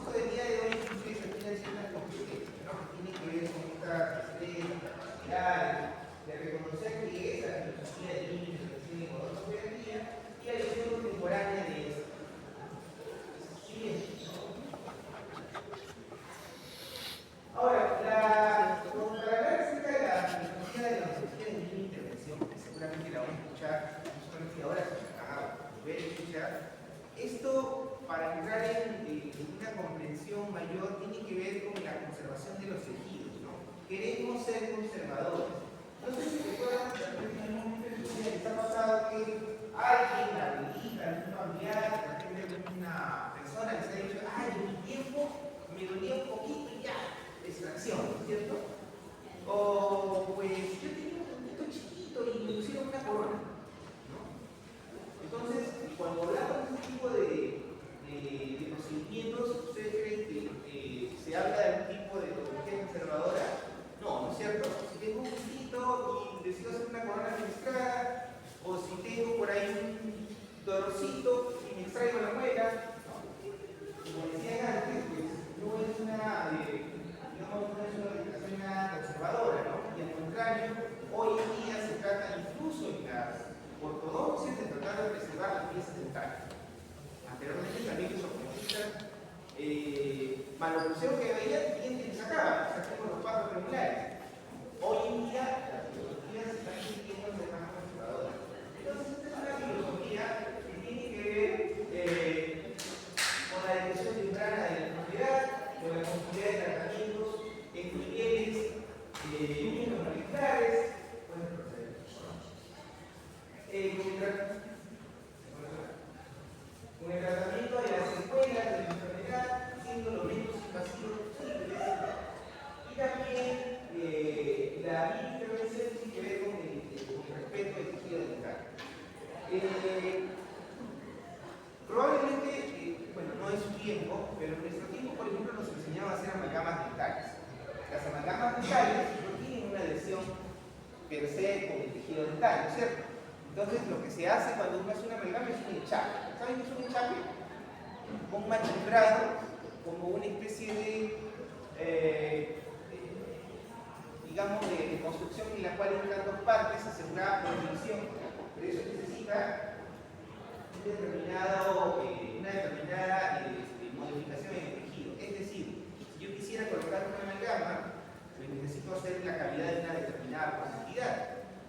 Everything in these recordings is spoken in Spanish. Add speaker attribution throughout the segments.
Speaker 1: propósito del día de hoy es que ustedes adquieran ciertas competencias, ¿no? Que tienen que ver con estas estrellas, capacidades, de reconocer que esa filosofía de límites que tienen con otros hoy en día y la visión contemporánea de esta. Siguiente. Ahora, para hablar acerca de la filosofía de la ontología de línea de intervención, que seguramente la van a escuchar no solamente ahora, sino que van a volver a escuchar, esto, para entrar en una comprensión mayor, tiene que ver con la conservación de los tejidos, ¿no? Queremos ser conservadores. No sé si recuerdan que en algún momento de su vida les ha pasado que alguien, la abuelita, algún familiar, una persona les ha dicho, ay, en mi tiempo me dolía un poquito y ya, extracción, ¿cierto? O pues yo tenía un poquito chiquito y me pusieron una corona, ¿no? Entonces, cuando hablamos de este tipo de procedimientos, ¿ustedes creen que se habla de un tipo de tecnología conservadora? No, ¿no es cierto? Si tengo un poquito y decido hacer una corona administrada, o si tengo por ahí un dolorcito y me extraigo la muela, ¿no? Como decían antes, pues no es una orientación conservadora, ¿no? Y al contrario, hoy en día se trata incluso en las ortodoxias de tratar de preservar las piezas dentales. Anteriormente también los ortodoncistas, maloclusión que veían, dientes que sacaban, saquemos los pasos premolares. Hoy en día las filosofías se están sintiendo de más conservadoras. Entonces, esta es una filosofía que tiene que ver con la detección temprana de la enfermedad, con la continuidad de tratamientos en niveles moleculares, con el tratamiento de las secuelas de la enfermedad, siendo lo menos invasivo posible, y también la intervención tiene que ver con el respeto del tejido dental. Probablemente, bueno, no es su tiempo, pero en nuestro tiempo, por ejemplo, nos enseñaban a hacer amalgamas dentales. Las amalgamas dentales no tienen una adhesión per se con el tejido dental, ¿no es cierto? Entonces, lo que se hace cuando uno hace una amalgama es un enchape. ¿Saben qué es un enchape? Un machimbrado, como una especie de digamos, de construcción en la cual entran dos partes asegurada por división. Por eso necesita una determinada modificación en el tejido. Es decir, si yo quisiera colocar una amalgama, pues necesito hacer la cavidad de una determinada profundidad,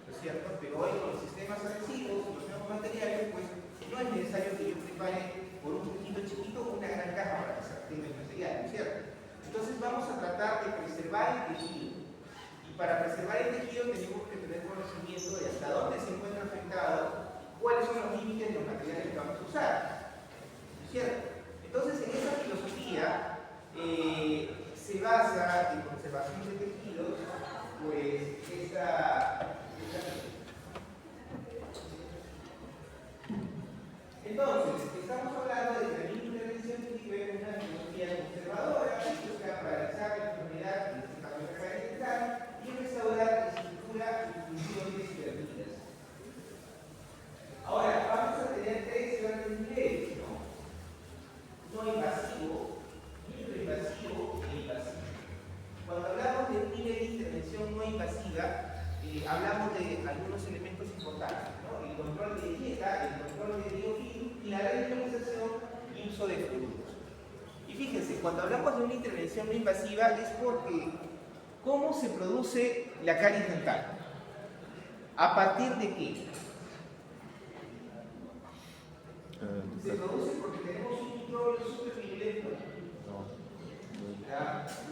Speaker 1: ¿no es cierto? Pero hoy con los sistemas adhesivos, los nuevos materiales, pues no es necesario que yo prepare por un poquito chiquito una gran caja para que se obtenga el material, ¿no es cierto? Entonces vamos a tratar de preservar el tejido. Y para preservar el tejido tenemos que tener conocimiento de hasta dónde se encuentra afectado, cuáles son los límites de los materiales que vamos a usar, ¿no es cierto? Entonces, en esa filosofía se basa en conservación de tejidos, pues Entonces, estamos hablando de que la intervención tiene que ver con una filosofía conservadora que busca paralizar la enfermedad en este caso de la dental y restaurar la estructura y funciones perdidas. Ahora, vamos a tener tres grandes niveles, ¿no? No invasivo, microinvasivo e invasivo. Cuando hablamos de un nivel de intervención no invasiva, hablamos de algunos elementos importantes, ¿no? El control de dieta, el control de biofilm y la revitalización y uso de fluidos. Y fíjense, cuando hablamos de una intervención no invasiva es porque ¿cómo se produce la caries dental? ¿A partir de qué? Se produce porque tenemos un microbio supervirulento.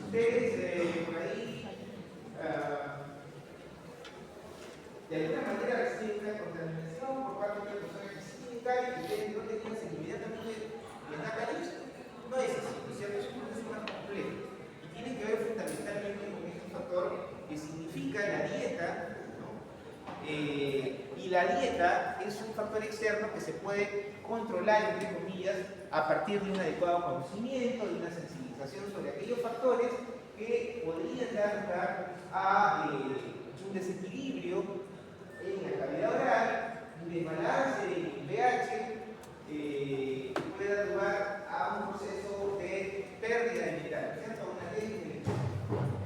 Speaker 1: Ustedes por ahí de alguna manera reciben una contaminación por parte de una persona que sí tiene caries y ustedes no tenían inmediatamente les da caries. No es así, ¿no es cierto? Es un proceso más complejo y tiene que ver fundamentalmente con este factor que significa la dieta, ¿no? Y la dieta es un factor externo que se puede controlar, entre comillas, a partir de un adecuado conocimiento, de una sensibilización sobre aquellos factores que podrían dar lugar a un desequilibrio en la cavidad oral, un desbalance en el pH, que puede dar lugar a un proceso de pérdida de minerales, ¿cierto? Una ley.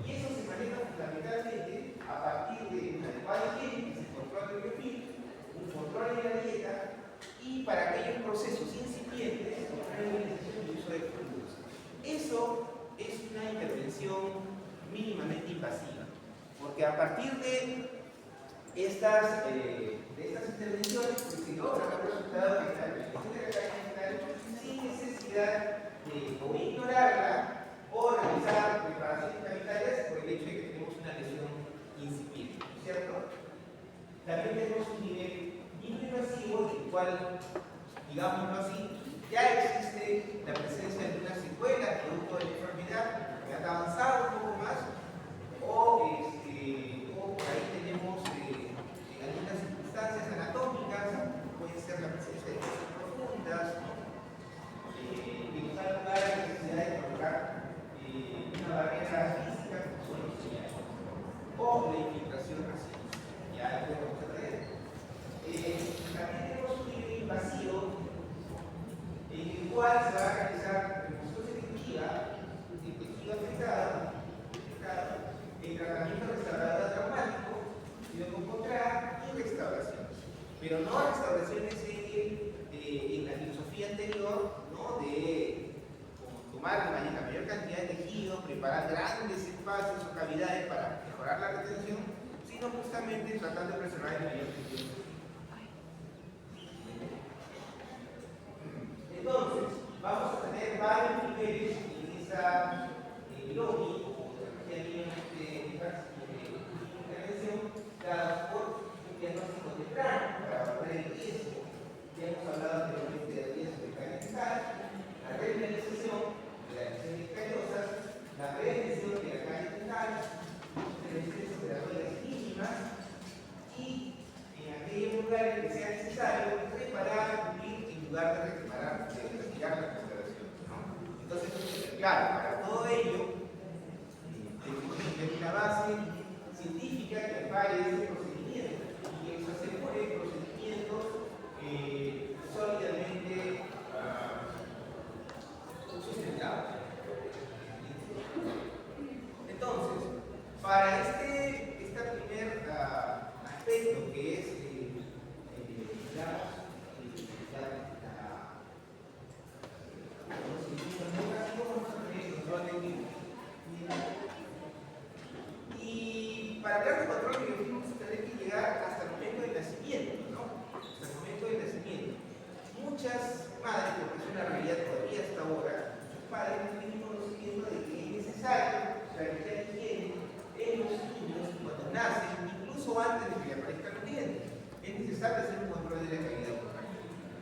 Speaker 1: Y eso se maneja fundamentalmente a partir de una adecuada higiene, que es el control del biofilm, un control de la dieta y para aquellos procesos incipientes, la utilización y uso de fluidos. Eso es una intervención mínimamente invasiva, porque a partir de estas intervenciones pues, se logra un resultado que es la eliminación de la cadena vegetal sin necesidad de o ignorarla o realizar preparaciones sanitarias por el hecho de que tenemos una lesión incipiente, ¿cierto? También tenemos un nivel microinvasivo en el cual, digámoslo así, ya existe la presencia de una secuela producto de la enfermedad que ha avanzado un poco más o por ahí tenemos algunas circunstancias anatómicas, puede ser la presencia de cosas profundas, que nos da lugar a la necesidad de colocar una barrera física como son los señales, o la infiltración racial. Ya después vamos a ver. También tenemos un nivel invasivo en el cual se va a realizar remoción selectiva del tejido afectado, el tratamiento restaurador traumático y luego encontrar y restauraciones. Pero no restauraciones en la filosofía anterior, ¿no? De tomar la mayor cantidad de tejido, preparar grandes espacios o cavidades para mejorar la retención, sino justamente tratando de preservar el mayor tejido. Entonces, vamos a tener varios niveles en esa lógica intervención dadas por un diagnóstico temprano para evaluar el riesgo. Ya hemos hablado anteriormente del riesgo de caída dental, la remineralización de las lesiones callosas, la prevención de la caída dental, intervenciones operatorias mínimas y en aquellos lugares que sea necesario reparar, cubrir en lugar de retirar la restauración, ¿no? Entonces, claro, para todo ello hay una base científica que ampare ese procedimiento y que nos asegure procedimientos sólidamente sustentados. Entonces, para este primer aspecto que es y para hablar de control biofílico vamos a tener que llegar hasta el momento del nacimiento, ¿no? Hasta el momento del nacimiento. Muchas madres, porque es una realidad todavía hasta ahora, muchos padres no tienen conocimiento de que es necesario realizar higiene en los niños cuando nacen, incluso antes de que aparezcan los dientes. Es necesario hacer un control de la calidad bucal.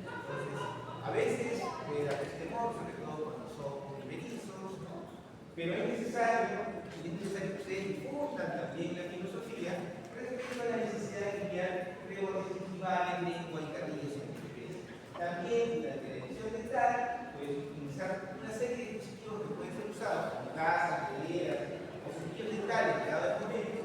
Speaker 1: Entonces, a veces da temor, sobre todo cuando son primerizos, ¿no? Pero es necesario que ustedes difundan también la filosofía respecto a la necesidad de limpiar rebordes gingival, lengua y carrillos en el bebé. También durante la edición dental, pueden utilizar una serie de dispositivos que pueden ser usados como casas, hieleras o cepillos dentales pegados al momento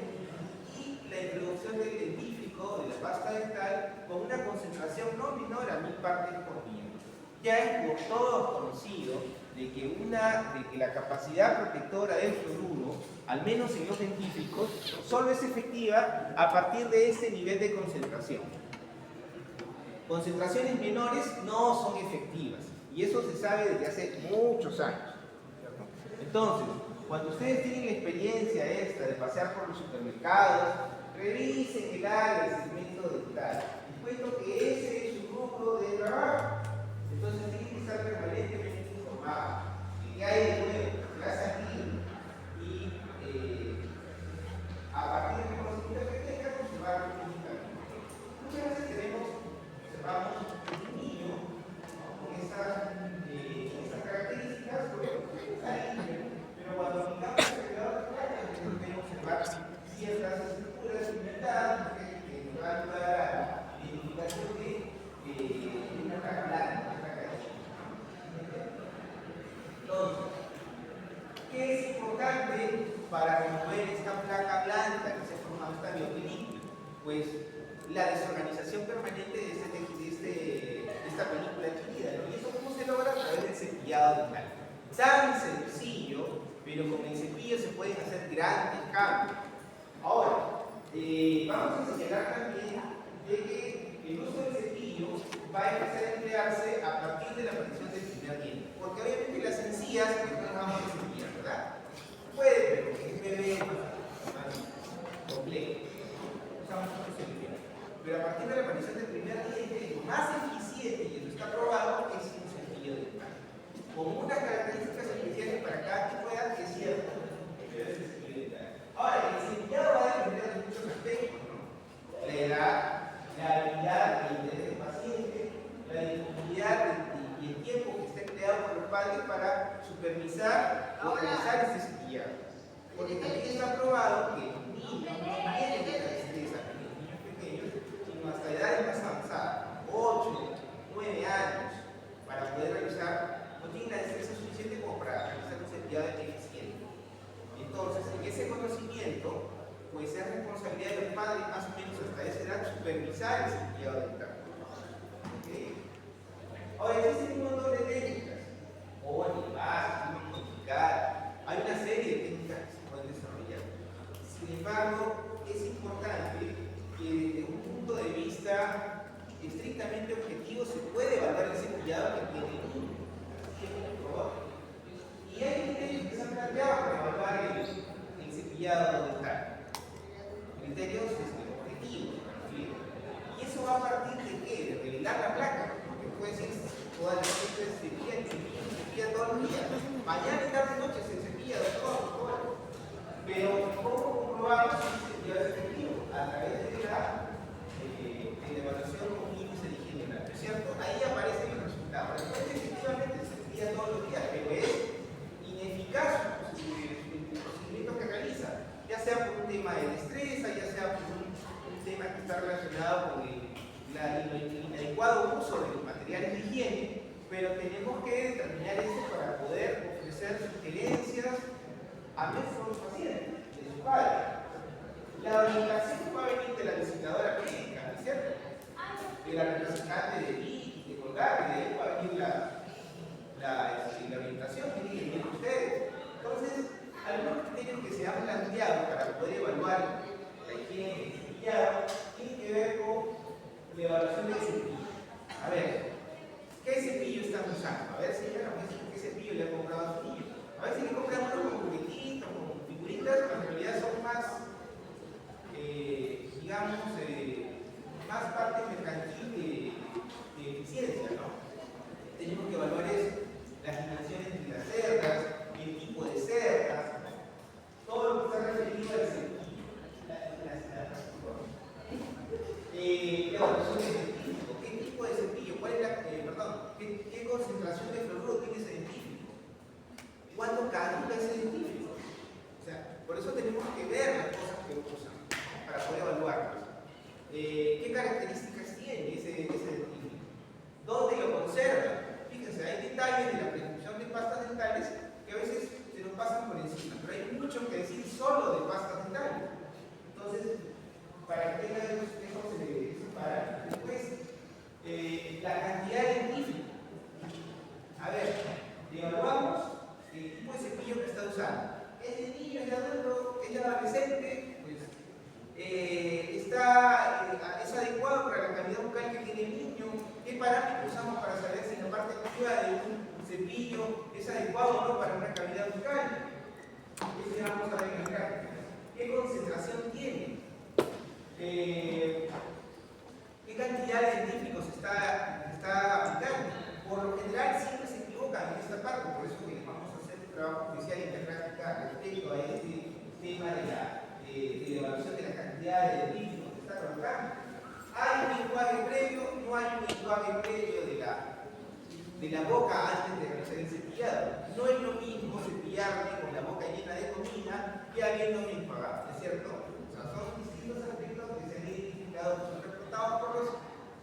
Speaker 1: y la introducción del dentífrico de la pasta dental con una concentración no menor a 1000 partes por millón. Ya es por todos conocido de que la capacidad protectora del fluoruro, al menos en los dentífricos, solo es efectiva a partir de este nivel de concentración. Concentraciones menores no son efectivas y eso se sabe desde hace muchos años. Entonces, cuando ustedes tienen la experiencia esta de pasear por los supermercados, revisen el área del segmento dental. Les cuento que ese es su rubro de trabajo. Entonces tienen que estar permanentemente informados de qué hay de nuevo, qué va a salir y a partir del conocimiento que tengan, observar clínicamente. Muchas veces observamos un niño, ¿no? Con esas características, pero cuando aplicamos el cuidado de plantas, tenemos que observar ciertas estructuras pigmentadas que nos van a ayudar a la identificación de una placa blanca. Entonces, ¿qué es importante para remover esta placa blanca que se ha formado esta biopelícula? Pues la desorganización permanente de esta película adquirida, ¿no? Y eso cómo se logra a través del cepillado dental. tan sencillo, pero con el cepillo se pueden hacer grandes cambios. Ahora, vamos a señalar también de que el uso del cepillo va a empezar a emplearse a partir de la aparición del primer diente. Porque obviamente las encías no las vamos a cepillar, ¿verdad? Puede, pero es bebé más complejo. Usamos otro cepillo. Pero a partir de la aparición del primer diente, lo más eficiente, y eso está probado, es un cepillo dental. Con unas características especiales para cada tipo de edad, que es cierto, pero es el cepillo dental. Ahora, el cepillado va a depender de muchos aspectos, ¿no? La edad, la habilidad, el interés del paciente, la disponibilidad y el tiempo que está empleado por los padres para supervisar o realizar ese cepillado. Porque también está probado que los niños no tienen esa destreza, los niños pequeños, sino hasta edades más avanzadas, 8, 9 años, para poder realizar, no tienen la destreza suficiente como para realizar un cepillado eficiente. Entonces, en ese conocimiento, pues es responsabilidad de los padres más o menos hasta esa edad supervisar el cepillado dental. ¿Okay? Ahora, existen un montón de técnicas, básicas, modificadas. Hay una serie de técnicas que se pueden desarrollar. Sin embargo, es importante que desde un punto de vista estrictamente objetivo se puede evaluar el cepillado que tiene el niño. Y hay criterios que se han planteado para evaluar el cepillado dental. Criterios objetivos. ¿Sí? Y eso va a partir de qué? De revelar la placa. Porque puede decir, toda la gente se cepilla todos los días. Mañana y tarde noche se cepilla de todo. Pero ¿cómo comprobamos si el cepillado es efectivo? A través de la evaluación con índice de higiene oral, ¿no es cierto? Ahí aparecen los resultados. Después efectivamente se cepilla todos los días, pero es ineficaz el procedimiento que realiza, ya sea por un tema de destreza, ya sea por un tema que está relacionado con el inadecuado uso de los materiales de higiene, pero tenemos que determinar eso para poder ofrecer sugerencias a nuestros pacientes, de sus padres. La orientación va a venir de la visitadora clínica, ¿no es cierto? De la representante de BIC, de Colgate, de ahí va a venir la orientación que tienen que venir ustedes. Entonces, algunos criterios que se han planteado para poder evaluar la higiene del cepillado tienen que ver con la evaluación del cepillo. A ver, ¿qué cepillo están usando? A ver, señora, ¿qué cepillo le ha comprado a su niño? A ver si le compran uno con juguetitos, con figuritas, pero en realidad son más, digamos, más parte mercantil de eficiencia, ¿no? Tenemos que evaluar eso, las dimensiones de las cerdas, el tipo de cerdas, todo lo que está referido al cepillo. Evaluación de científico, ¿qué tipo de cepillo? ¿Cuál es ¿qué concentración de fluoruro tiene ese dentífrico? ¿Cuándo caduca ese dentífrico? O sea, por eso tenemos que ver las cosas que usan para poder evaluarlas. ¿Qué características tiene ese dentífrico? ¿Dónde lo conserva? Fíjense, hay detalles de la prescripción de pastas dentales que a veces se nos pasan por encima, pero hay mucho que decir solo de pastas dentales. Entonces, para que tengan esos parámetros. Después, la cantidad de dentífrico. A ver, evaluamos el tipo de cepillo que está usando. ¿Es de niño, es de adulto, es de adolescente? Pues, ¿es adecuado para la cavidad bucal que tiene el niño? ¿Qué parámetros usamos para saber si la parte activa de un cepillo es adecuado o no para una cavidad bucal? Eso ya vamos a ver en la práctica. ¿Qué concentración tiene? ¿Qué cantidad de dentífricos está aplicando? Por lo general siempre se equivocan en esta parte, por eso que vamos a hacer un trabajo especial en la práctica respecto a este tema de la evaluación de la cantidad de dentífricos que está colocando. ¿Hay un enjuague previo? No hay un enjuague previo de la boca antes de realizar el cepillado. No es lo mismo cepillarme con la boca llena de comida que habiéndome enjuagado, ¿es cierto? O sea, son distintos aspectos que se han identificado, que son reportados por los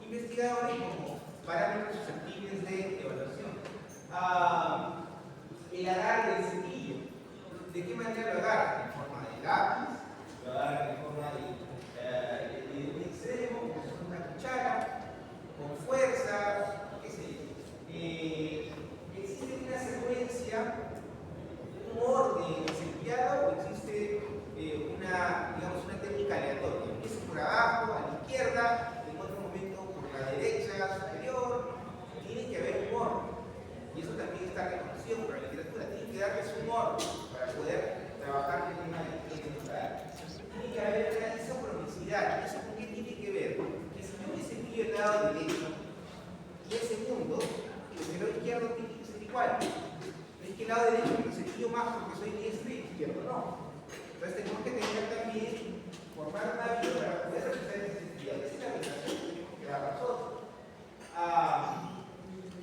Speaker 1: investigadores como parámetros susceptibles de evaluación. El agarre del cepillo. ¿De qué manera lo agarra? ¿En forma de lápiz? ¿Lo agarra en forma de un extremo, como si fuera una cuchara? ¿Con fuerza? ¿Qué sé yo? Existe una secuencia frecuencia humor cepillado o existe digamos, una técnica aleatoria? Empieza por abajo, a la izquierda, en otro momento por la derecha, superior. Tiene que haber humor. Y eso también está reconocido por la literatura. Tiene que darles humor para poder trabajar el tema de la. Tiene que haber una isocronicidad. ¿Eso con qué tiene que ver? Que si yo me cepillo el lado derecho y el segundo, el lado izquierdo tiene que ser igual. Es que el lado derecho me lo cepillo más porque soy diestro y izquierdo no. Entonces tenemos que tener también, formar una vía para poder realizar ese cepillado. Esa es la orientación que tenemos que dar nosotros.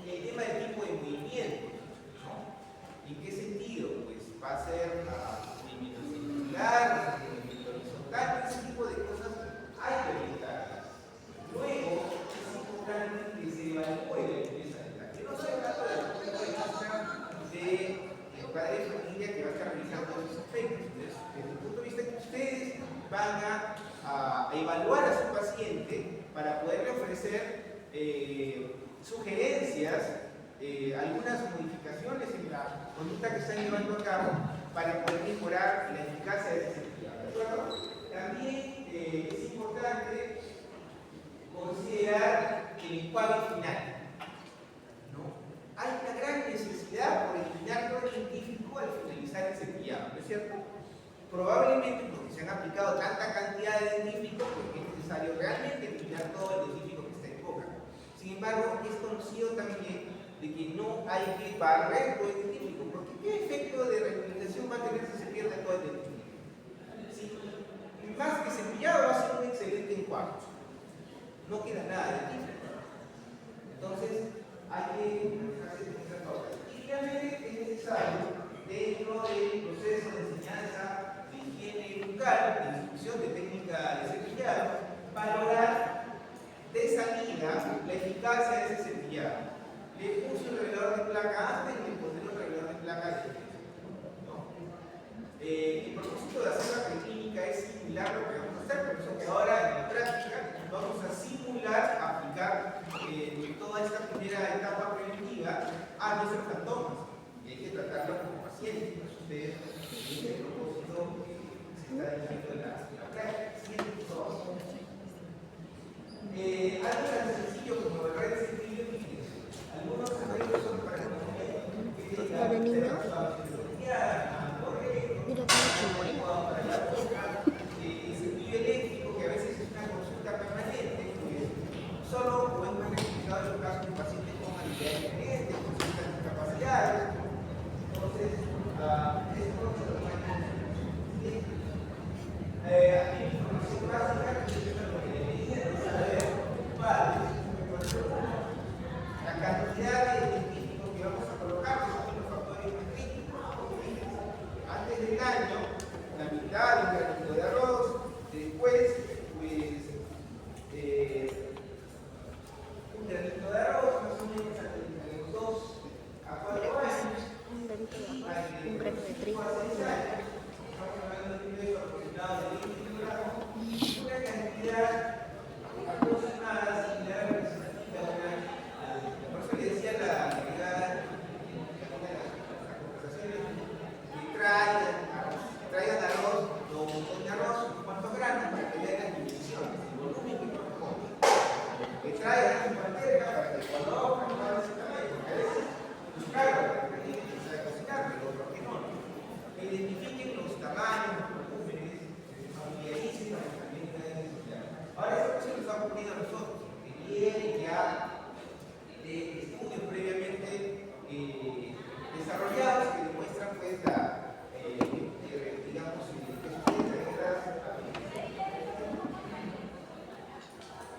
Speaker 1: El tema del tipo de movimiento, ¿no? ¿En qué sentido? Pues va a ser movimiento circular, movimiento horizontal, ese tipo de cosas hay que orientarlas. Luego, es importante que se evalúe la limpieza dental. Yo no estoy hablando del punto de vista del padre de familia que va a estar revisando esos aspectos. Entonces, desde el punto de vista que ustedes van a evaluar a su paciente para poderle ofrecer sugerencias, algunas modificaciones en la conducta que están llevando a cabo para poder mejorar la eficacia de ese cepillado. ¿De acuerdo? También es importante considerar el enjuague final, ¿no? Hay una gran necesidad por eliminar todo el dentífrico al finalizar el cepillado, ¿no es cierto? Probablemente porque se han aplicado tanta cantidad de dentífrico porque es necesario realmente eliminar todo el dentífrico que está en boca. Sin embargo, es conocido también de que no hay que barrer todo el dentífrico, porque ¿qué efecto de rehabilitación va a tener si se pierde todo el dentífrico? Si más que cepillado va a ser un excelente enjuague. No queda nada de dentífrico. Entonces, hay que hacer muchas cosas. Y finalmente es necesario, dentro del proceso de enseñanza de higiene bucal, de instrucción de técnica de cepillado, valorar de salida la eficacia de ese cepillado. Le puse un revelador de placa antes y le pondré un revelador de placa después, ¿no? El propósito de hacer la preclínica es simular lo que vamos a hacer, por eso que ahora en la práctica vamos a simular, aplicar toda esta primera etapa preventiva a nuestros fantomas. Y hay que tratarlo como pacientes. Ustedes tienen el propósito que se está dirigiendo en la práctica. Siguiente, por favor. Algo tan sencillo como el red sencillo, algunos arreglos son para el
Speaker 2: ¿La de niños? Mira cómo se
Speaker 1: para la boca, el cepillo eléctrico, que a veces es una consulta permanente, pues solo podemos identificar los casos de pacientes con habilidades diferentes, con ciertas discapacidades. Entonces, esto se lo van a aquí información básica que es lo que deberían de saber padres, la cantidad de científicos que vamos a colocar son los factores más críticos. Antes del año, la mitad de un granito de arroz, después, pues, un granito de arroz, más o menos entre los 2 a 4 años.
Speaker 2: Un granito de arroz, un grano de trigo.
Speaker 1: Estamos hablando de un ingreso aproximado de 20 kilogramos, una cantidad aproximada similar a representativa de una. Por eso le decía la agregada en una de las conversaciones que traigan arroz o un montón de arroz, cuántos granos para que vean las dimensiones, el volumen que corresponde. Que traigan su manteca para que cuando hagan ese tamaño, porque a veces buscarlo para que alguien que sabe cocinar, pero otros que no. Que identifiquen los tamaños, los volúmenes, se familiaricen para que también puedan desarrollar. Ahora, esto se nos ha ocurrido a nosotros, que viene ya de estudios previamente desarrollados que demuestran pues digamos, que suceden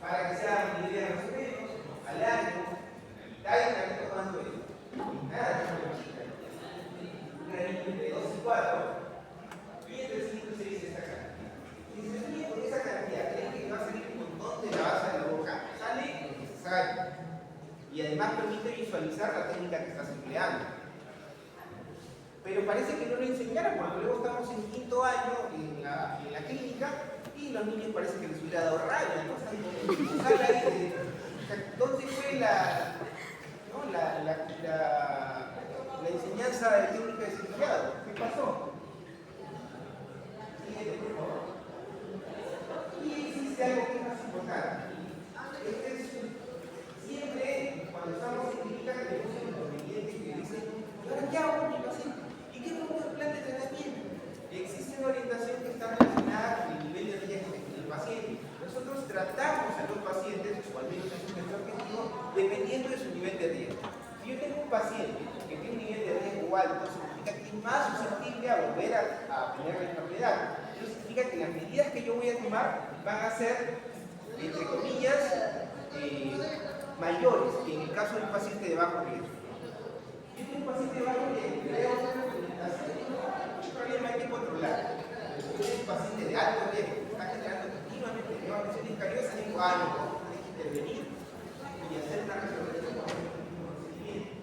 Speaker 1: para que se hagan una idea más o menos, al año, la está tomando esto, y nada, un granito entre 2 y 4, y entre 5 y 6 esta cantidad. Si se sigue con esa cantidad, creen que va a salir un montón de la base de la boca, sale lo necesario. Y además permite visualizar la técnica que estás empleando. Pero parece que no lo enseñaron, porque luego estamos en 5º año en la clínica y los niños parece que les hubiera dado rabia, ¿no? ¿Dónde fue la enseñanza enseñanza de técnica de cifrado. ¿Qué pasó? Siguiente, por favor. Y existe algo que es más importante. Siempre, cuando estamos identificando, tenemos un inconveniente que dice, ¿y ahora qué hago con mi paciente? ¿Y qué pongo el plan de tratamiento? Existe una orientación que está relacionada con el nivel de riesgo del paciente. Nosotros tratamos a los pacientes, o al menos es nuestro objetivo, dependiendo de su nivel de riesgo. Si yo tengo un paciente que tiene un nivel de riesgo alto, significa que es más susceptible a volver a tener la enfermedad. Eso significa que las medidas que yo voy a tomar van a ser, entre comillas, mayores que en el caso de un paciente de bajo riesgo. Si es un paciente de bajo riesgo, le debo hacer una implementación, mucho problema hay que controlar. Si es un paciente de alto riesgo, que está generando continuamente lesiones cariosas, digo, no, hay que intervenir y hacer una resolución con el procedimiento.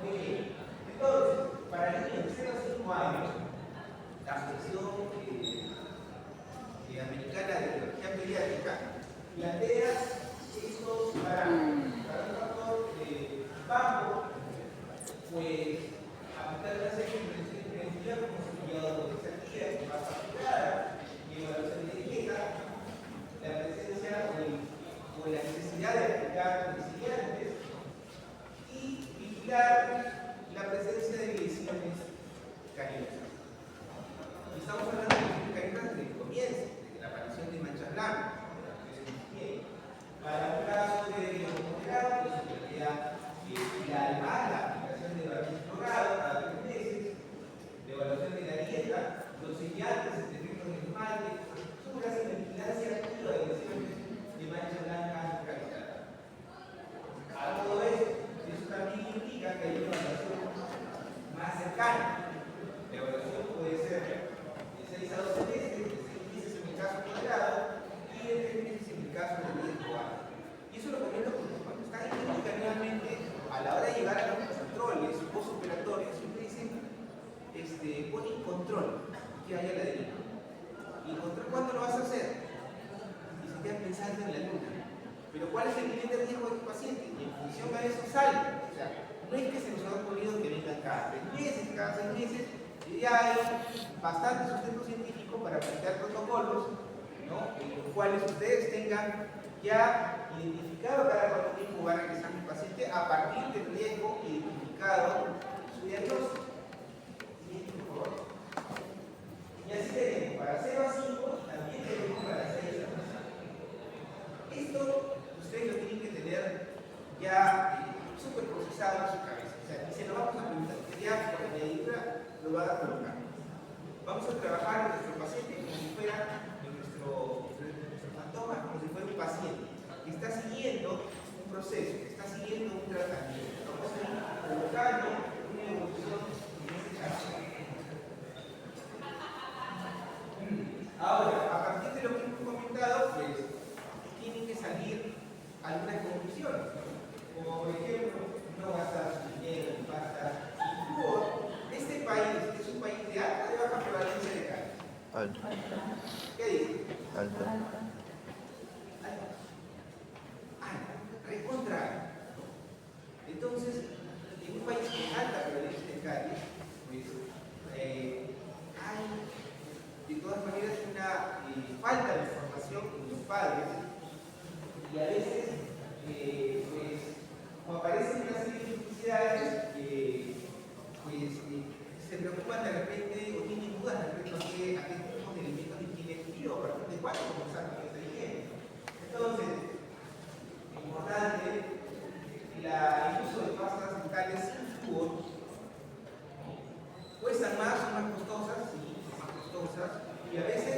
Speaker 1: Muy bien. Entonces, para niños de 0 a 5 años, la Asociación Americana de Biología Pediátrica plantea estos para un factor bajo, pues aplicar una serie de intervenciones preventivas como cepillado de salida, masa aplicada y evaluación de etiqueta, la presencia o la necesidad de aplicar auxiliantes y vigilar la presencia de lesiones cariosas. Y estamos hablando de lesiones cariosas desde el comienzo, desde la aparición de manchas blancas. Para un caso de moderado, pues se plantea además la aplicación de barbijo logrado cada 3 meses, de evaluación de la dieta, los sellantes, el efecto de esmalte, texturas y la vigilancia activa de lesiones de mancha blanca localizada. A todo esto, eso también indica que hay una evaluación más cercana. La evaluación puede ser de 6 a 12 meses, de 6 meses en el caso moderado y de 3 meses en el caso de riesgo alto. Y eso lo comento porque cuando están indicativamente, a la hora de llegar a los controles postoperatorios, siempre dicen, ponen control, que haya la deriva. ¿Y control cuándo lo vas a hacer? Y se quedan pensando en la luna. Pero ¿cuál es el nivel de riesgo de tu paciente? Y en función a eso sale. O sea, no es que se nos ha ocurrido que vengan cada 3 meses, cada 6 meses, y ya hay bastante sustento científico para plantear protocolos, ¿no? En los cuales ustedes tengan ya identificado cada cuánto tiempo va a regresar mi paciente a partir del riesgo identificado su diagnóstico. Siguiente, por favor. Y así tenemos para 0 a 5 y también tenemos para 6 a 5. Esto ustedes lo tienen que tener ya súper procesado en su cabeza. O sea, y se lo vamos a preguntar, ya por añadidura lo van a colocar. Vamos a trabajar en nuestro paciente como si fuera nuestro fantoma, como si fuera un paciente que está siguiendo un proceso, que está siguiendo un tratamiento. Vamos a ir colocando una evolución en este caso. Ahora, a partir de lo que hemos comentado, pues tienen que salir algunas conclusiones. Como por ejemplo, no gastar su dinero en pasta y flúor. Este país es un país de alta o de baja prevalencia de cáncer.
Speaker 3: Alto.
Speaker 1: ¿Qué dice?
Speaker 3: Alto.
Speaker 1: Recontra. Entonces, en un país con alta prevalencia de caries, pues hay de todas maneras una falta de información en los padres y a veces, pues, como aparecen una serie de duplicidades, pues se preocupan de repente o tienen dudas respecto a qué tipos de elementos de higiene elegir o a partir de cuándo comenzar con esta higiene. Entonces, importante, el uso de pastas dentales sin flúor cuestan más, son más costosas, sí, son más costosas, y a veces,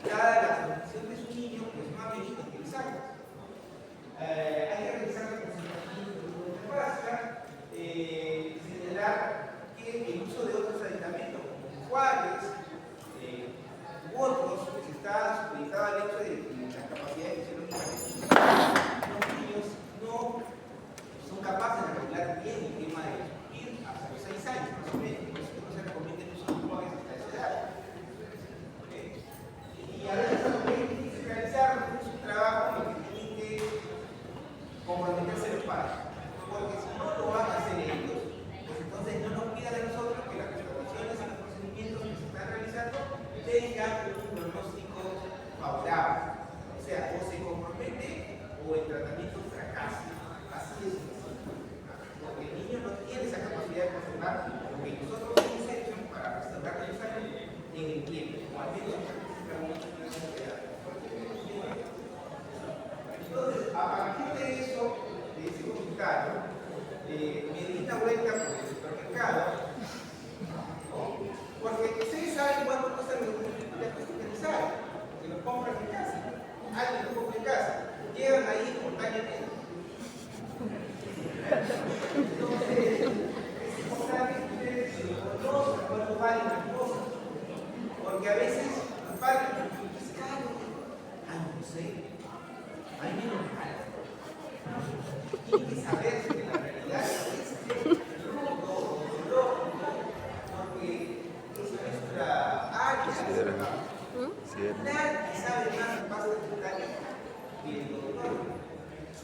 Speaker 1: dada la condición de su niño, pues no ha venido a utilizarlas. Hay que revisar la concentración de flúor de pasta, señalar que el uso de otros aditamentos como enjuagues u otros, pues está supeditado al hecho de la capacidad fisiológica que tienen. Los niños no son capaces de regular bien el tema de ir hasta los 6 años, más o menos. Por eso no se recomienda el uso de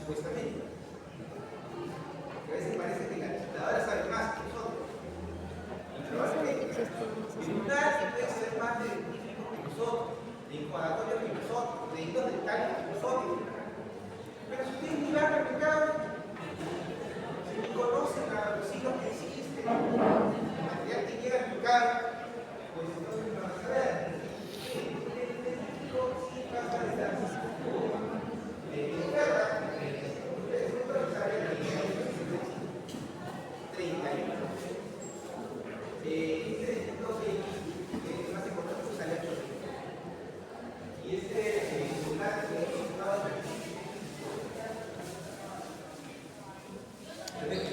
Speaker 1: supuestamente. Porque a veces parece que la computadora sabe más que nosotros. El tribunal puede ser más de científicos que nosotros, de enjuagatorios que nosotros, de hilos dentales que nosotros. Pero si ustedes miran al mercado, si conocen los hilos que existen, el material que llega al mercado, pues entonces no van a saber.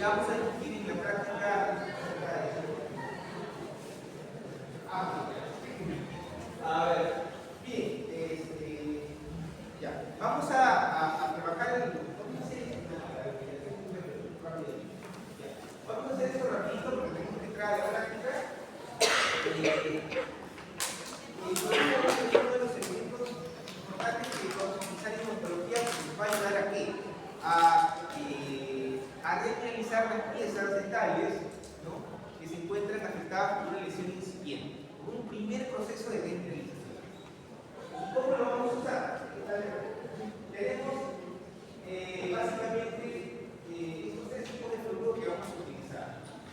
Speaker 1: Vamos a discutir en la práctica. A ver, bien, ya. Vamos a trabajar en. Vamos a hacer esto rapidito porque tenemos que entrar a la práctica. Uno de los elementos importantes que vamos a utilizar en ontología nos va a ayudar a qué? A realizar las piezas dentales, ¿no?, que se encuentran afectadas por una lesión incipiente, por un primer proceso de desmineralización. ¿Cómo lo vamos a usar? Tenemos básicamente estos tres tipos de fluoruros que vamos a utilizar.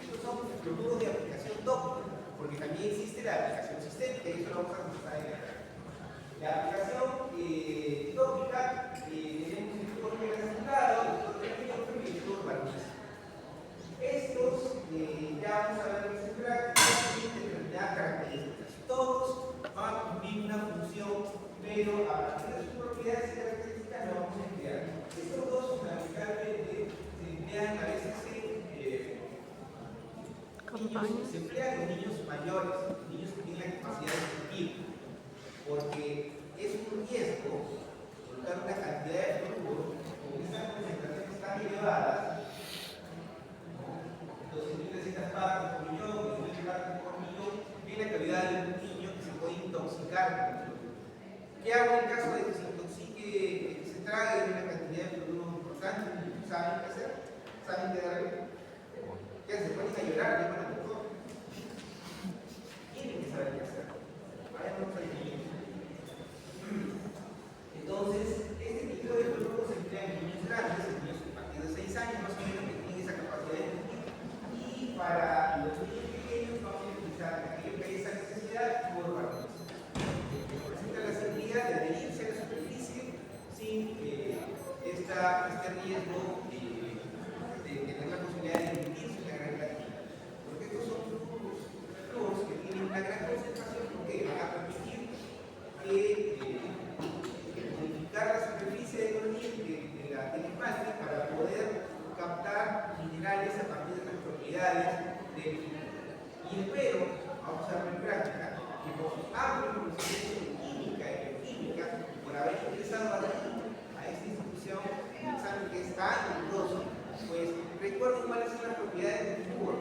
Speaker 1: Estos son fluoruros de aplicación DOP, porque también existe la aplicación sistémica y eso lo vamos a mostrar en la práctica. La aplicación tópica, tenemos el fluoruro que es aislado, y el fluoruro varones. Estos ya vamos a ver en práctica tienen determinadas características. Todos van a cumplir una función, pero a partir de sus propiedades y características lo vamos a emplear. Estos dos fundamentalmente se emplean a veces se emplean en niños mayores, niños que tienen la capacidad de sentir, porque es un riesgo colocar una cantidad de fluoruro con estas concentraciones tan elevadas, 2.300 partes por millón, 1.000 partes por millón, en la calidad de un niño que se puede intoxicar con el fluoruro. ¿Qué hago en caso de que se intoxique, que se trague una cantidad de fluoruro importante? ¿Saben qué hacer? ¿Saben qué darle? ¿Qué se ponen a llorar? ¿Llaman al doctor? Tienen que saber qué hacer. Vayamos al niño. Entonces, este tipo de fluoruro se emplea en niños grandes, en niños a partir de 6 años más o menos, que tienen esa capacidad de sentir. Y para los niños pequeños vamos a utilizar aquello que hay esa necesidad por varones. Que presenta la seguridad de adherirse a la superficie sin este riesgo de tener la posibilidad de emitirse una gran cantidad. Porque estos son fluoros que tienen una gran concentración porque van a permitir modificar la superficie de la esmalte para poder captar minerales a partir de las propiedades del fluoruro. Y espero, vamos a ver en práctica, que por sus amplios conocimientos de química y bioquímica, por haber ingresado a esta institución, un examen que es tan riguroso, pues recuerden cuáles son las propiedades del flúor.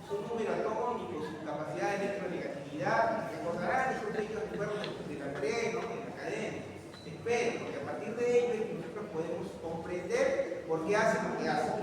Speaker 1: Su número atómico, su capacidad de electronegatividad, recordarán esos libros de cuerpo de la pre, ¿no?, en la academia. Espero, porque a partir de ello es que nosotros podemos comprender por qué hacen lo que hacen.